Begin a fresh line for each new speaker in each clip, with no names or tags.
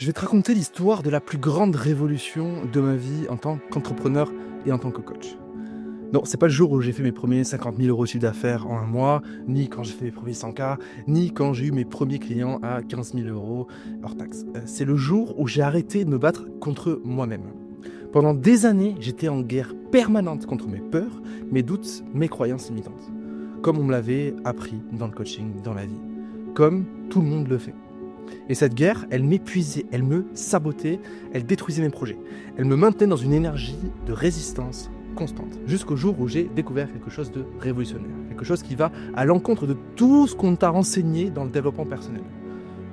Je vais te raconter l'histoire de la plus grande révolution de ma vie en tant qu'entrepreneur et en tant que coach. Non, c'est pas le jour où j'ai fait mes premiers 50 000 euros de chiffre d'affaires en un mois, ni quand j'ai fait mes premiers 100K, ni quand j'ai eu mes premiers clients à 15 000 euros hors taxe. C'est le jour où j'ai arrêté de me battre contre moi-même. Pendant des années, j'étais en guerre permanente contre mes peurs, mes doutes, mes croyances limitantes. Comme on me l'avait appris dans le coaching, dans la vie. Comme tout le monde le fait. Et cette guerre, elle m'épuisait, elle me sabotait, elle détruisait mes projets. Elle me maintenait dans une énergie de résistance constante. Jusqu'au jour où j'ai découvert quelque chose de révolutionnaire. Quelque chose qui va à l'encontre de tout ce qu'on t'a renseigné dans le développement personnel.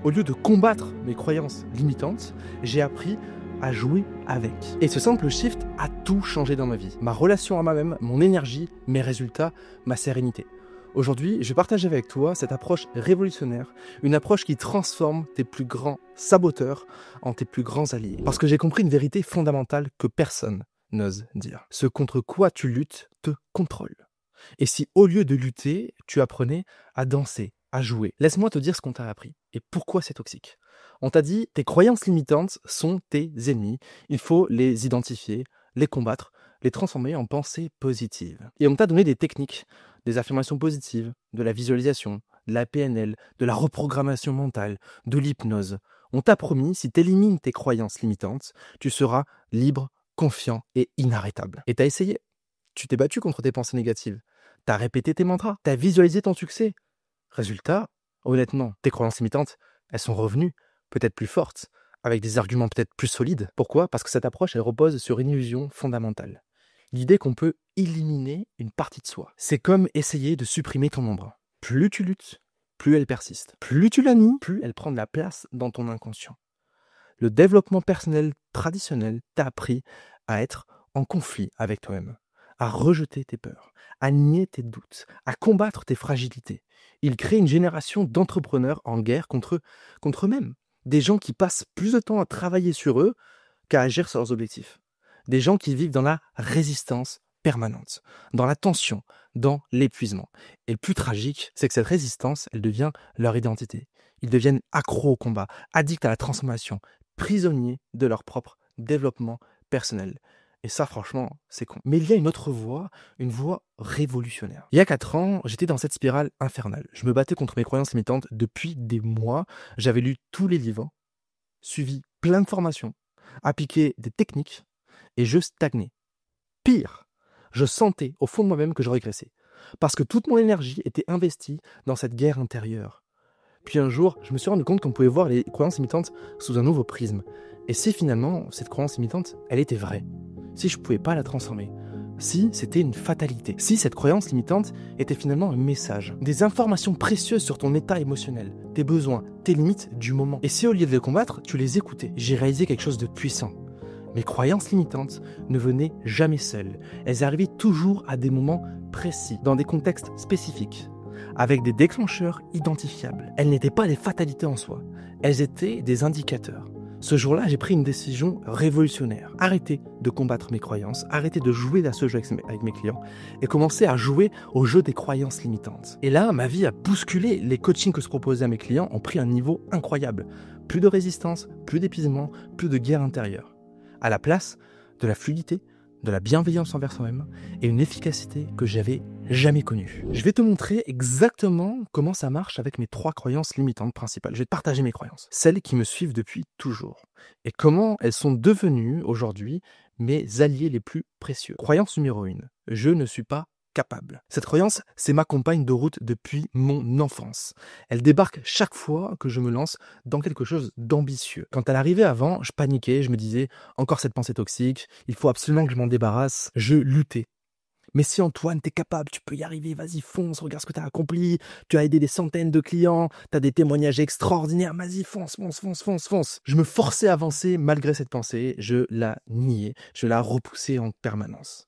Au lieu de combattre mes croyances limitantes, j'ai appris à jouer avec. Et ce simple shift a tout changé dans ma vie. Ma relation à moi-même, mon énergie, mes résultats, ma sérénité. Aujourd'hui, je vais partager avec toi cette approche révolutionnaire, une approche qui transforme tes plus grands saboteurs en tes plus grands alliés. Parce que j'ai compris une vérité fondamentale que personne n'ose dire. Ce contre quoi tu luttes te contrôle. Et si au lieu de lutter, tu apprenais à danser, à jouer, laisse-moi te dire ce qu'on t'a appris et pourquoi c'est toxique. On t'a dit, tes croyances limitantes sont tes ennemis, il faut les identifier, les combattre, les transformer en pensées positives. Et on t'a donné des techniques, des affirmations positives, de la visualisation, de la PNL, de la reprogrammation mentale, de l'hypnose. On t'a promis, si tu élimines tes croyances limitantes, tu seras libre, confiant et inarrêtable. Et t'as essayé. Tu t'es battu contre tes pensées négatives. T'as répété tes mantras. T'as visualisé ton succès. Résultat, honnêtement, tes croyances limitantes, elles sont revenues, peut-être plus fortes, avec des arguments peut-être plus solides. Pourquoi ? Parce que cette approche, elle repose sur une illusion fondamentale. L'idée qu'on peut éliminer une partie de soi. C'est comme essayer de supprimer ton ombre. Plus tu luttes, plus elle persiste. Plus tu la nies, plus elle prend de la place dans ton inconscient. Le développement personnel traditionnel t'a appris à être en conflit avec toi-même, à rejeter tes peurs, à nier tes doutes, à combattre tes fragilités. Il crée une génération d'entrepreneurs en guerre contre eux-mêmes. Des gens qui passent plus de temps à travailler sur eux qu'à agir sur leurs objectifs. Des gens qui vivent dans la résistance permanente, dans la tension, dans l'épuisement. Et le plus tragique, c'est que cette résistance, elle devient leur identité. Ils deviennent accros au combat, addicts à la transformation, prisonniers de leur propre développement personnel. Et ça, franchement, c'est con. Mais il y a une autre voie, une voie révolutionnaire. Il y a 4 ans, j'étais dans cette spirale infernale. Je me battais contre mes croyances limitantes depuis des mois. J'avais lu tous les livres, suivi plein de formations, appliqué des techniques, et je stagnais. Pire, je sentais au fond de moi-même que je régressais. Parce que toute mon énergie était investie dans cette guerre intérieure. Puis un jour, je me suis rendu compte qu'on pouvait voir les croyances limitantes sous un nouveau prisme. Et si finalement, cette croyance limitante, elle était vraie, si je ne pouvais pas la transformer, si c'était une fatalité, si cette croyance limitante était finalement un message, des informations précieuses sur ton état émotionnel, tes besoins, tes limites du moment. Et si au lieu de les combattre, tu les écoutais, j'ai réalisé quelque chose de puissant. Mes croyances limitantes ne venaient jamais seules. Elles arrivaient toujours à des moments précis, dans des contextes spécifiques, avec des déclencheurs identifiables. Elles n'étaient pas des fatalités en soi, elles étaient des indicateurs. Ce jour-là, j'ai pris une décision révolutionnaire. Arrêter de combattre mes croyances, arrêter de jouer à ce jeu avec mes clients et commencer à jouer au jeu des croyances limitantes. Et là, ma vie a bousculé. Les coachings que je proposais à mes clients ont pris un niveau incroyable. Plus de résistance, plus d'épuisement, plus de guerre intérieure. À la place de la fluidité, de la bienveillance envers soi-même et une efficacité que j'avais jamais connue. Je vais te montrer exactement comment ça marche avec mes 3 croyances limitantes principales. Je vais te partager mes croyances, celles qui me suivent depuis toujours, et comment elles sont devenues aujourd'hui mes alliés les plus précieux. Croyance numéro 1, je ne suis pas capable. Cette croyance, c'est ma compagne de route depuis mon enfance. Elle débarque chaque fois que je me lance dans quelque chose d'ambitieux. Quand elle arrivait avant, je paniquais, je me disais « Encore cette pensée toxique, il faut absolument que je m'en débarrasse ». Je luttais. Mais si Antoine, t'es capable, tu peux y arriver, vas-y fonce, regarde ce que t'as accompli, tu as aidé des centaines de clients, t'as des témoignages extraordinaires, vas-y fonce, fonce, fonce, fonce, fonce. Je me forçais à avancer malgré cette pensée, je la niais, je la repoussais en permanence.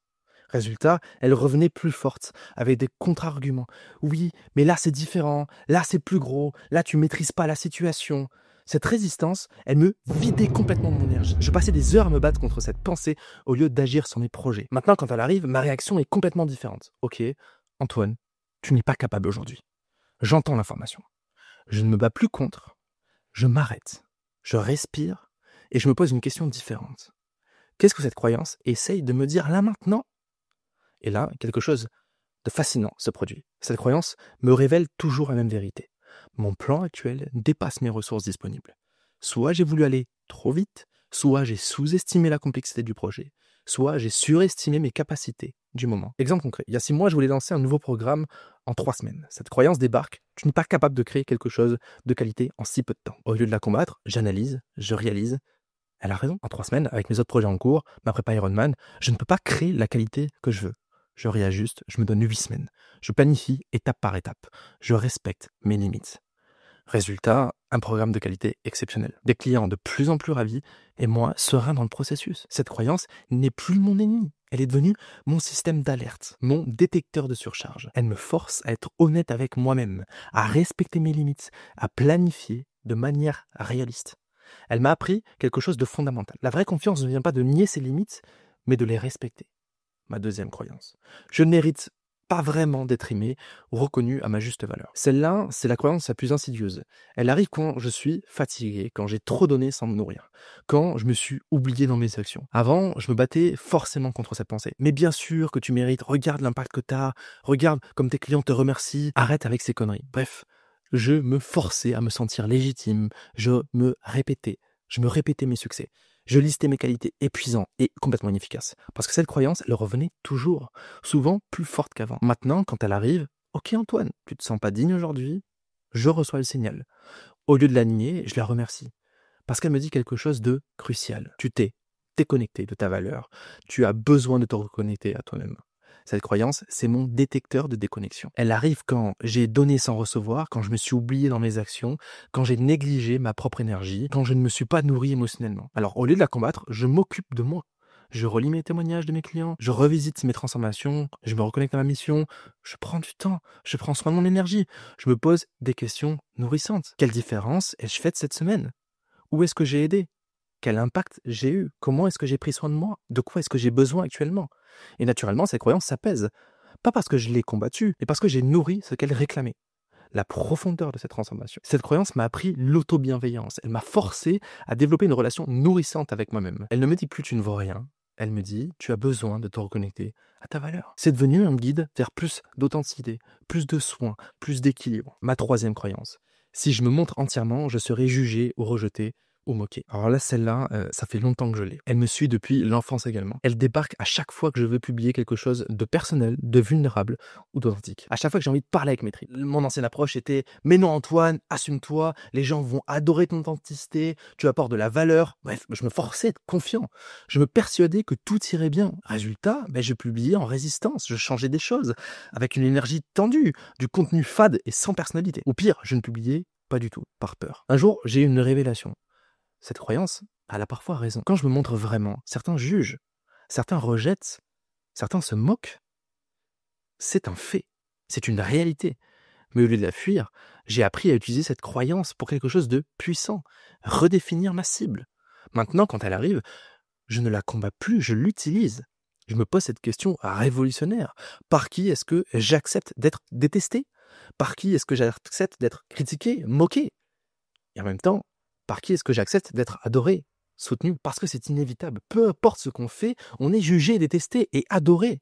Résultat, elle revenait plus forte, avec des contre-arguments. Oui, mais là c'est différent, là c'est plus gros, là tu maîtrises pas la situation. Cette résistance, elle me vidait complètement de mon énergie. Je passais des heures à me battre contre cette pensée au lieu d'agir sur mes projets. Maintenant, quand elle arrive, ma réaction est complètement différente. Ok, Antoine, tu n'es pas capable aujourd'hui. J'entends l'information. Je ne me bats plus contre, je m'arrête, je respire et je me pose une question différente. Qu'est-ce que cette croyance essaye de me dire là maintenant? Et là, quelque chose de fascinant se produit. Cette croyance me révèle toujours la même vérité. Mon plan actuel dépasse mes ressources disponibles. Soit j'ai voulu aller trop vite, soit j'ai sous-estimé la complexité du projet, soit j'ai surestimé mes capacités du moment. Exemple concret, il y a 6 mois, je voulais lancer un nouveau programme en 3 semaines. Cette croyance débarque, tu n'es pas capable de créer quelque chose de qualité en si peu de temps. Au lieu de la combattre, j'analyse, je réalise. Elle a raison. En 3 semaines, avec mes autres projets en cours, ma prépa Ironman, je ne peux pas créer la qualité que je veux. Je réajuste, je me donne 8 semaines. Je planifie étape par étape. Je respecte mes limites. Résultat, un programme de qualité exceptionnel. Des clients de plus en plus ravis et moi serein dans le processus. Cette croyance n'est plus mon ennemi. Elle est devenue mon système d'alerte, mon détecteur de surcharge. Elle me force à être honnête avec moi-même, à respecter mes limites, à planifier de manière réaliste. Elle m'a appris quelque chose de fondamental. La vraie confiance ne vient pas de nier ses limites, mais de les respecter. Ma deuxième croyance. Je ne mérite pas vraiment d'être aimé ou reconnu à ma juste valeur. Celle-là, c'est la croyance la plus insidieuse. Elle arrive quand je suis fatigué, quand j'ai trop donné sans me nourrir, quand je me suis oublié dans mes actions. Avant, je me battais forcément contre cette pensée. Mais bien sûr que tu mérites, regarde l'impact que tu as, regarde comme tes clients te remercient, arrête avec ces conneries. Bref, je me forçais à me sentir légitime, je me répétais mes succès. Je listais mes qualités épuisantes et complètement inefficaces. Parce que cette croyance, elle revenait toujours, souvent plus forte qu'avant. Maintenant, quand elle arrive, ok Antoine, tu te sens pas digne aujourd'hui, je reçois le signal. Au lieu de la nier, je la remercie. Parce qu'elle me dit quelque chose de crucial. Tu t'es déconnecté de ta valeur. Tu as besoin de te reconnecter à toi-même. Cette croyance, c'est mon détecteur de déconnexion. Elle arrive quand j'ai donné sans recevoir, quand je me suis oublié dans mes actions, quand j'ai négligé ma propre énergie, quand je ne me suis pas nourri émotionnellement. Alors, au lieu de la combattre, je m'occupe de moi. Je relis mes témoignages de mes clients, je revisite mes transformations, je me reconnecte à ma mission, je prends du temps, je prends soin de mon énergie, je me pose des questions nourrissantes. Quelle différence ai-je faite cette semaine? Où est-ce que j'ai aidé? Quel impact j'ai eu? Comment est-ce que j'ai pris soin de moi? De quoi est-ce que j'ai besoin actuellement? Et naturellement, cette croyance s'apaise. Pas parce que je l'ai combattue, mais parce que j'ai nourri ce qu'elle réclamait. La profondeur de cette transformation. Cette croyance m'a appris l'auto-bienveillance. Elle m'a forcé à développer une relation nourrissante avec moi-même. Elle ne me dit plus tu ne vaux rien. Elle me dit tu as besoin de te reconnecter à ta valeur. C'est devenu un guide vers plus d'authenticité, plus de soins, plus d'équilibre. Ma troisième croyance. Si je me montre entièrement, je serai jugé ou rejeté ou moqué. Alors là, celle-là, ça fait longtemps que je l'ai. Elle me suit depuis l'enfance également. Elle débarque à chaque fois que je veux publier quelque chose de personnel, de vulnérable ou d'authentique. À chaque fois que j'ai envie de parler avec mes tripes. Mon ancienne approche était « Mais non Antoine, assume-toi, les gens vont adorer ton authenticité, tu apportes de la valeur. » Bref, je me forçais à être confiant. Je me persuadais que tout irait bien. Résultat, je publiais en résistance, je changeais des choses, avec une énergie tendue, du contenu fade et sans personnalité. Ou pire, je ne publiais pas du tout, par peur. Un jour, j'ai eu une révélation. Cette croyance, elle a parfois raison. Quand je me montre vraiment, certains jugent, certains rejettent, certains se moquent. C'est un fait, c'est une réalité. Mais au lieu de la fuir, j'ai appris à utiliser cette croyance pour quelque chose de puissant, redéfinir ma cible. Maintenant, quand elle arrive, je ne la combats plus, je l'utilise. Je me pose cette question révolutionnaire. Par qui est-ce que j'accepte d'être détesté? Par qui est-ce que j'accepte d'être critiqué, moqué? Et en même temps, par qui est-ce que j'accepte d'être adoré, soutenu? Parce que c'est inévitable. Peu importe ce qu'on fait, on est jugé, détesté et adoré.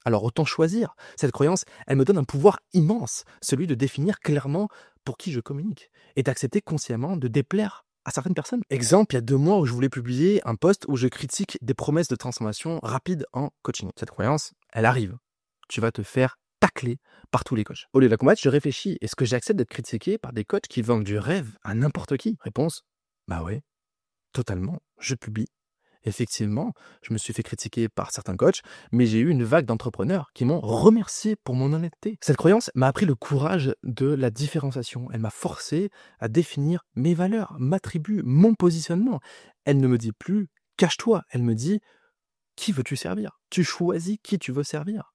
Alors autant choisir. Cette croyance, elle me donne un pouvoir immense, celui de définir clairement pour qui je communique et d'accepter consciemment de déplaire à certaines personnes. Exemple, il y a 2 mois où je voulais publier un post où je critique des promesses de transformation rapide en coaching. Cette croyance, elle arrive. Tu vas te faire tacler par tous les coachs. Au lieu de la combattre, je réfléchis. Est-ce que j'accepte d'être critiqué par des coachs qui vendent du rêve à n'importe qui? Réponse, bah ouais, totalement. Je publie. Effectivement, je me suis fait critiquer par certains coachs, mais j'ai eu une vague d'entrepreneurs qui m'ont remercié pour mon honnêteté. Cette croyance m'a appris le courage de la différenciation. Elle m'a forcé à définir mes valeurs, m'attributs, mon positionnement. Elle ne me dit plus « cache-toi », elle me dit « qui veux-tu servir ?» Tu choisis qui tu veux servir.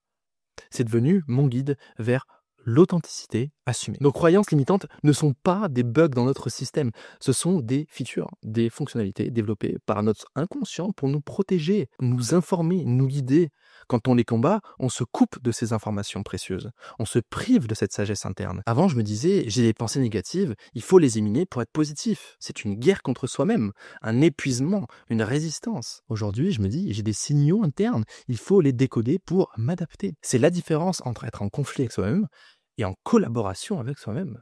C'est devenu mon guide vers l'authenticité assumer. Nos croyances limitantes ne sont pas des bugs dans notre système, ce sont des features, des fonctionnalités développées par notre inconscient pour nous protéger, nous informer, nous guider. Quand on les combat, on se coupe de ces informations précieuses, on se prive de cette sagesse interne. Avant, je me disais, j'ai des pensées négatives, il faut les éliminer pour être positif. C'est une guerre contre soi-même, un épuisement, une résistance. Aujourd'hui, je me dis, j'ai des signaux internes, il faut les décoder pour m'adapter. C'est la différence entre être en conflit avec soi-même et en collaboration avec soi-même.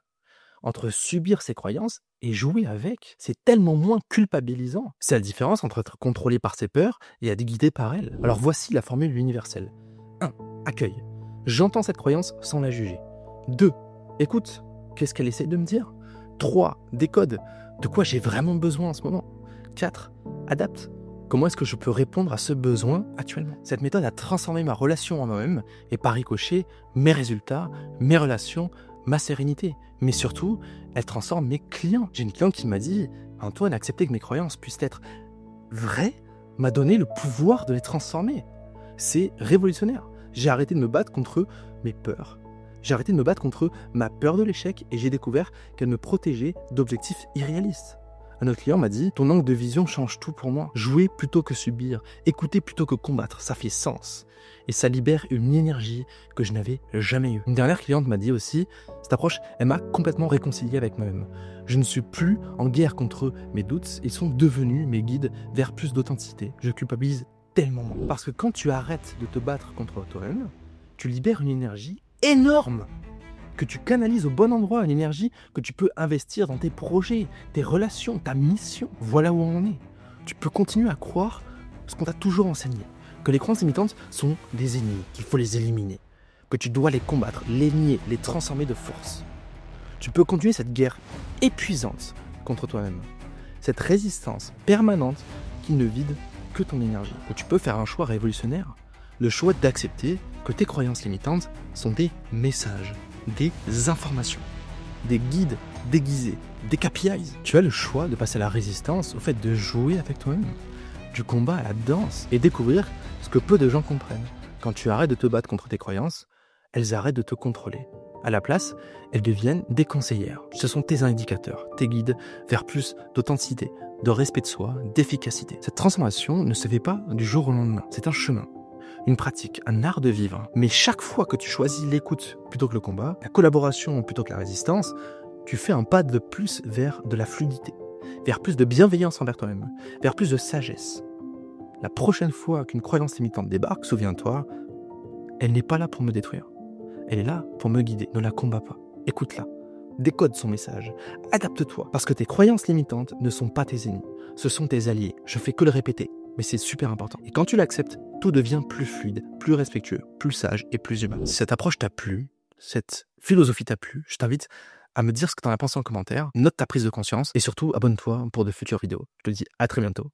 Entre subir ses croyances et jouer avec, c'est tellement moins culpabilisant. C'est la différence entre être contrôlé par ses peurs et être guidé par elles. Alors voici la formule universelle. 1. Accueille. J'entends cette croyance sans la juger. 2. Écoute. Qu'est-ce qu'elle essaie de me dire? 3. Décode. De quoi j'ai vraiment besoin en ce moment? 4. Adapte. Comment est-ce que je peux répondre à ce besoin actuellement? Cette méthode a transformé ma relation en moi-même et par ricochet, mes résultats, mes relations, ma sérénité. Mais surtout, elle transforme mes clients. J'ai une cliente qui m'a dit « Antoine, accepter que mes croyances puissent être vraies m'a donné le pouvoir de les transformer. » C'est révolutionnaire. J'ai arrêté de me battre contre mes peurs. J'ai arrêté de me battre contre ma peur de l'échec et j'ai découvert qu'elle me protégeait d'objectifs irréalistes. Un autre client m'a dit « Ton angle de vision change tout pour moi. Jouer plutôt que subir, écouter plutôt que combattre, ça fait sens. » Et ça libère une énergie que je n'avais jamais eue. Une dernière cliente m'a dit aussi « Cette approche, elle m'a complètement réconcilié avec moi-même. Je ne suis plus en guerre contre mes doutes, ils sont devenus mes guides vers plus d'authenticité. Je culpabilise tellement moins. » Parce que quand tu arrêtes de te battre contre toi-même, tu libères une énergie énorme que tu canalises au bon endroit, une énergie que tu peux investir dans tes projets, tes relations, ta mission. Voilà où on en est. Tu peux continuer à croire ce qu'on t'a toujours enseigné, que les croyances limitantes sont des ennemis, qu'il faut les éliminer, que tu dois les combattre, les nier, les transformer de force. Tu peux continuer cette guerre épuisante contre toi-même, cette résistance permanente qui ne vide que ton énergie. Ou tu peux faire un choix révolutionnaire, le choix d'accepter que tes croyances limitantes sont des messages, des informations, des guides déguisés, des KPIs. Tu as le choix de passer à la résistance, au fait de jouer avec toi-même, du combat à la danse et découvrir ce que peu de gens comprennent. Quand tu arrêtes de te battre contre tes croyances, elles arrêtent de te contrôler. À la place, elles deviennent des conseillères. Ce sont tes indicateurs, tes guides vers plus d'authenticité, de respect de soi, d'efficacité. Cette transformation ne se fait pas du jour au lendemain. C'est un chemin, une pratique, un art de vivre. Mais chaque fois que tu choisis l'écoute plutôt que le combat, la collaboration plutôt que la résistance, tu fais un pas de plus vers de la fluidité, vers plus de bienveillance envers toi-même, vers plus de sagesse. La prochaine fois qu'une croyance limitante débarque, souviens-toi, elle n'est pas là pour me détruire. Elle est là pour me guider. Ne la combats pas. Écoute-la. Décode son message. Adapte-toi. Parce que tes croyances limitantes ne sont pas tes ennemis. Ce sont tes alliés. Je fais que le répéter. Mais c'est super important. Et quand tu l'acceptes, tout devient plus fluide, plus respectueux, plus sage et plus humain. Si cette approche t'a plu, cette philosophie t'a plu, je t'invite à me dire ce que tu en as pensé en commentaire. Note ta prise de conscience et surtout abonne-toi pour de futures vidéos. Je te dis à très bientôt.